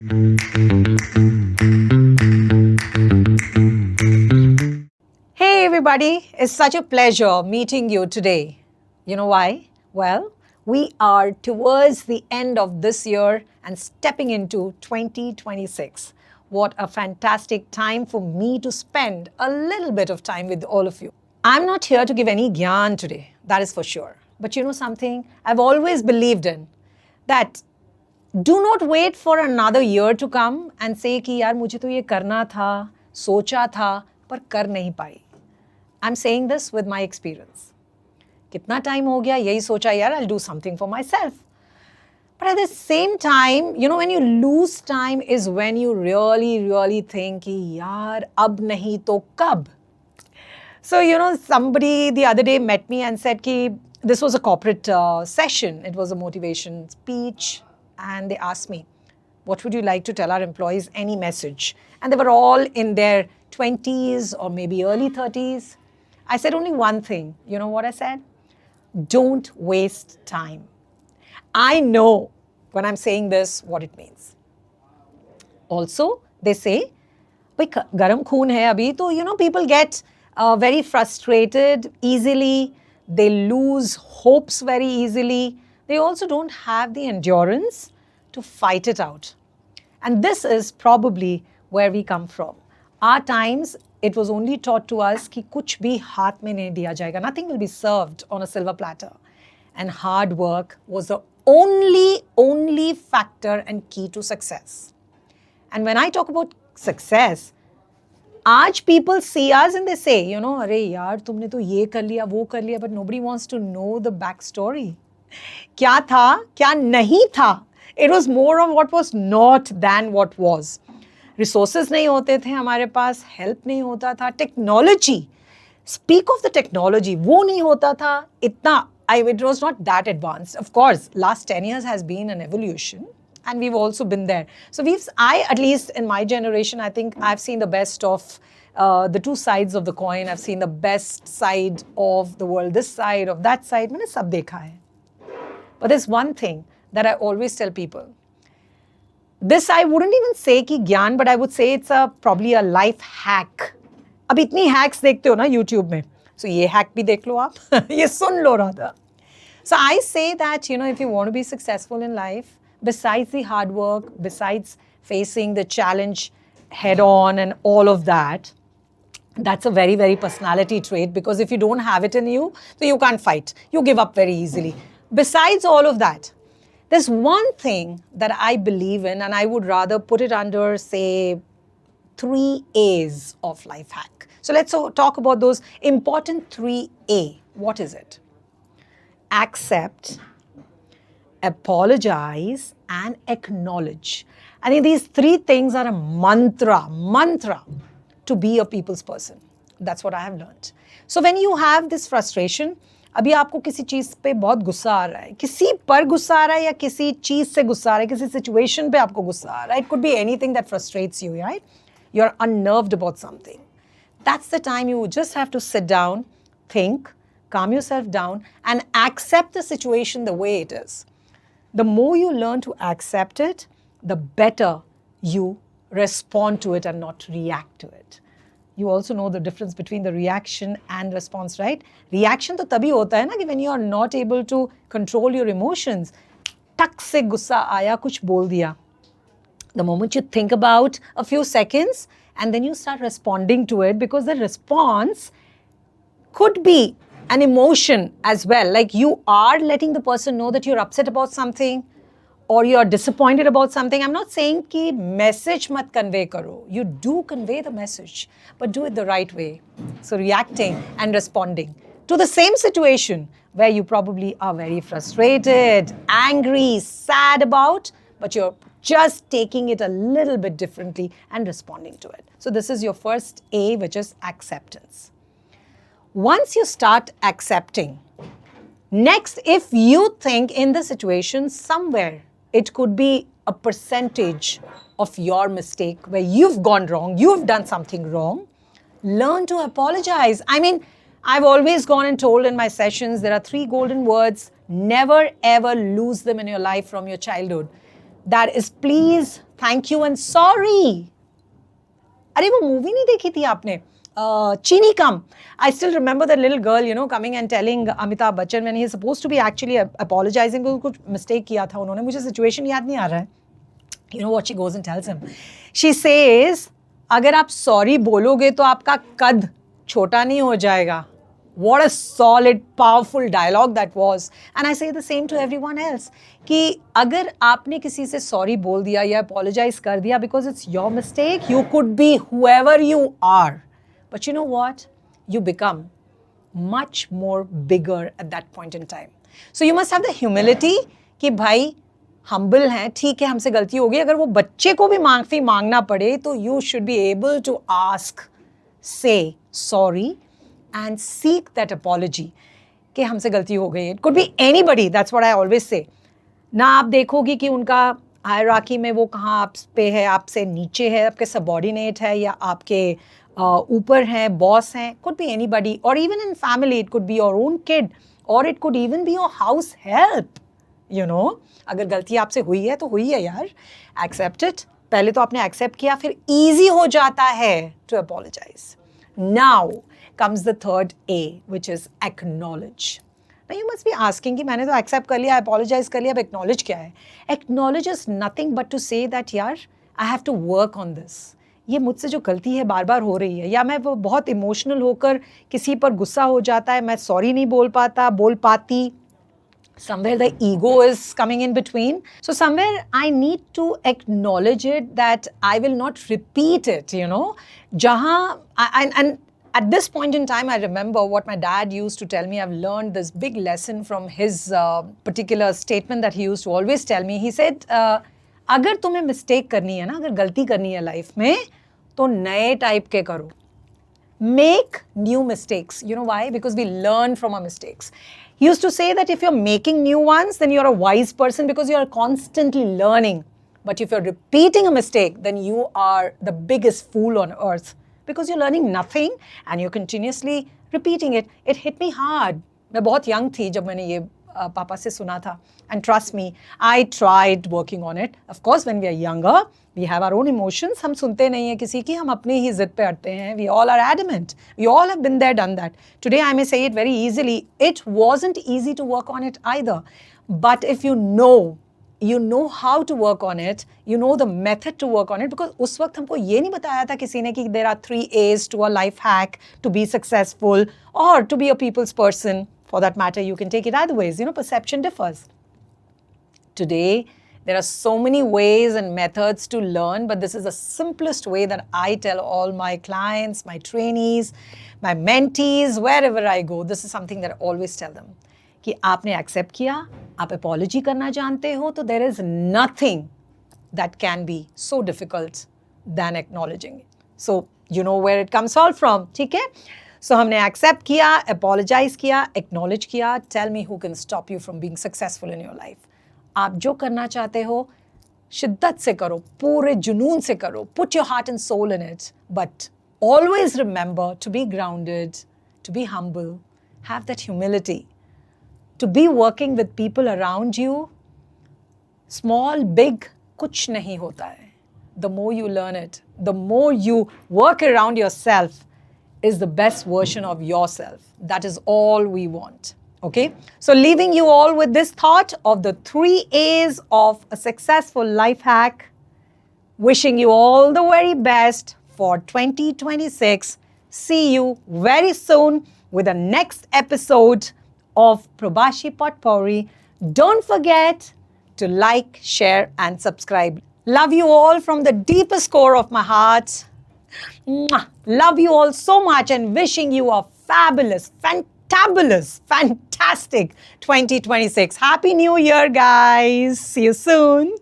Hey everybody, it's such a pleasure meeting you today. You know why? Well, we are towards the end of this year and stepping into 2026. What a fantastic time for me to spend a little bit of time with all of you. I'm not here to give any gyan today, that is for sure. But you know something? I've always believed in that do not wait for another year to come and say कि यार मुझे तो ये करना था, सोचा था, पर कर नहीं पाई. I'm saying this with my experience. कितना टाइम हो गया यही सोचा यार I'll do something for myself. But at the same time, you know, when you lose time is when you really think कि यार अब नहीं तो कब. So, you know, somebody the other day met me and said कि this was a corporate session. It was a motivation speech. And they asked me, what would you like to tell our employees? Any message? And they were all in their 20s or maybe early 30s. I said only one thing. You know what I said? Don't waste time. I know when I'm saying this what it means. Also, they say, भाई गरम खून है अभी तो you know people get very frustrated easily. They lose hopes very easily. They also don't have the endurance to fight it out. And this is probably where we come from. Our times, it was only taught to us कि कुछ भी हाथ में नहीं दिया जाएगा. Nothing will be served on a silver platter. And hard work was the only factor and key to success. And when I talk about success, आज people see us and they say, you know, अरे यार तुमने तो ये कर लिया वो कर लिया, but nobody wants to know the backstory. क्या था, क्या नहीं था. It was more of what was not than what was. Resources नहीं होते थे हमारे पास, help नहीं होता था, technology. Speak of the technology, वो नहीं होता था इतना. It was not that advanced. Of course, last 10 years has been an evolution. And we've also been there. So at least in my generation, I think I've seen the best of the two sides of the coin. I've seen the best side of the world, this side, of that side. मैंने सब देखा है. But there's one thing that I always tell people. This I wouldn't even say कि ज्ञान, but I would say it's probably a life hack. अब इतनी hacks देखते हो ना YouTube में. So ये hack भी देख लो आप. ये सुन लो rather. So I say that, you know, if you want to be successful in life, besides the hard work, besides facing the challenge head on and all of that, that's a very personality trait, because if you don't have it in you, then you can't fight. You give up very easily. Besides all of that, there's one thing that I believe in, and I would rather put it under, say, 3 A's of life hack. So let's talk about those important 3A. What is it? Accept, apologize, and acknowledge. I think these 3 things are a mantra to be a people's person. That's what I have learned. So when you have this frustration, अभी आपको किसी चीज़ पे बहुत गुस्सा आ रहा है, किसी पर गुस्सा आ रहा है या किसी चीज़ से गुस्सा आ रहा है, किसी सिचुएशन पे आपको गुस्सा आ रहा है. It could be anything that frustrates you, right? You're unnerved about something. That's the time you just have to sit down, think, calm yourself down, and accept the situation the way it is. The more you learn to accept it, the better you respond to it and not react to it. You also know the difference between the reaction and response, right? Reaction तो तभी होता है ना कि when you are not able to control your emotions. टक से गुस्सा आया, कुछ बोल दिया. The moment you think about a few seconds and then you start responding to it, because the response could be an emotion as well. Like you are letting the person know that you're upset about something or you're disappointed about something. I'm not saying कि message मत convey करो. You do convey the message, but do it the right way. So reacting and responding to the same situation where you probably are very frustrated, angry, sad about, but you're just taking it a little bit differently and responding to it. So this is your first A, which is acceptance. Once you start accepting, next, if you think in the situation somewhere, it could be a percentage of your mistake where you've gone wrong, you've done something wrong, learn to apologize. I mean, I've always gone and told in my sessions, there are 3 golden words, never ever lose them in your life from your childhood. That is, please, thank you and sorry. अरे वो movie नहीं देखी थी आपने, Cheeni Kum? I still remember that little girl, you know, coming and telling Amitabh Bachchan when he is supposed to be actually apologising, कुछ mistake किया था उन्होंने, मुझे सिचुएशन याद नहीं आ रहा है. You know what she goes and tells him, she says, अगर आप सॉरी बोलोगे तो आपका कद छोटा नहीं हो जाएगा. What a solid, powerful dialogue that was. And I say the same to everyone else. कि अगर आपने किसी से सॉरी बोल दिया या apologize कर दिया because it's your mistake, you could be whoever you are. But you know what? You become much more bigger at that point in time. So you must have the humility कि भाई humble हैं, ठीक है हमसे गलती हो गई, अगर वो बच्चे को भी माफ़ी मांगना पड़े तो you should be able to ask, say sorry and seek that apology कि हमसे गलती हो गई. It could be anybody, that's what I always say. ना आप देखोगी कि उनका हायरार्की में वो कहाँ आप पे है, आपसे नीचे है, आपके सबॉर्डिनेट है या आपके ऊपर हैं, बॉस हैं. Could be anybody, or even in family it could be your own kid, or it could even be your house help. You know, अगर गलती आपसे हुई है तो हुई है यार, accept it. पहले तो आपने accept किया, फिर easy हो जाता है to apologize. Now comes the third A, which is acknowledge. Now you must be asking कि मैंने तो accept कर लिया, apologize कर लिया, अब acknowledge क्या है? Acknowledge is nothing but to say that यार I have to work on this. ये मुझसे जो गलती है बार बार हो रही है, या मैं वो बहुत इमोशनल होकर किसी पर गुस्सा हो जाता है, मैं सॉरी नहीं बोल पाता, बोल पाती. Somewhere the ego is coming in between. So somewhere I need to acknowledge it that I will not repeat it, you know. And at this point in time, I remember what my dad used to tell me. I've learned this big lesson from his particular statement that he used to always tell me. He said, अगर तुम्हें mistake करनी है ना, अगर गलती करनी है life में, तो नए type के करो. Make new mistakes. You know why? Because we learn from our mistakes. He used to say that if you're making new ones, then you're a wise person because you're constantly learning. But if you're repeating a mistake, then you are the biggest fool on earth because you're learning nothing and you're continuously repeating it. It hit me hard. मैं बहुत young थी जब मैंने ये पापा से सुना था. And trust me, I tried working on it. Of course, when we are younger, we have our own emotions. हम सुनते नहीं हैं किसी की, हम अपनी ही जिद पे अड़ते हैं. We all are adamant. We all have been there, done that. Today, I may say it very easily. It wasn't easy to work on it either. But if you know how to work on it, you know the method to work on it, because उस वक्त हमको ये नहीं बताया था किसी ने कि there are 3 A's to a life hack to be successful or to be a people's person. For that matter, you can take it either ways. You know, perception differs. Today, there are so many ways and methods to learn, but this is the simplest way that I tell all my clients, my trainees, my mentees, wherever I go. This is something that I always tell them. कि आपने accept किया, आप apology करना जानते हो, तो there is nothing that can be so difficult than acknowledging it. So, you know where it comes all from, ठीक है? So हमने accept किया, apologize किया, acknowledge किया. Tell me who can stop you from being successful in your life. आप जो करना चाहते हो, शिद्दत से करो, पूरे जुनून से करो. Put your heart and soul in it. But always remember to be grounded, to be humble, have that humility, to be working with people around you. Small, big, कुछ नहीं होता है. The more you learn it, the more you work around yourself, is the best version of yourself. That is all we want. Okay? So leaving you all with this thought of the 3 A's of a successful life hack. Wishing you all the very best for 2026. See you very soon with the next episode of Prabhashi Potpourri. Don't forget to like, share and subscribe. Love you all from the deepest core of my heart. Mwah. Love you all so much and wishing you a fabulous, fantastic 2026. Happy New Year, guys. See you soon.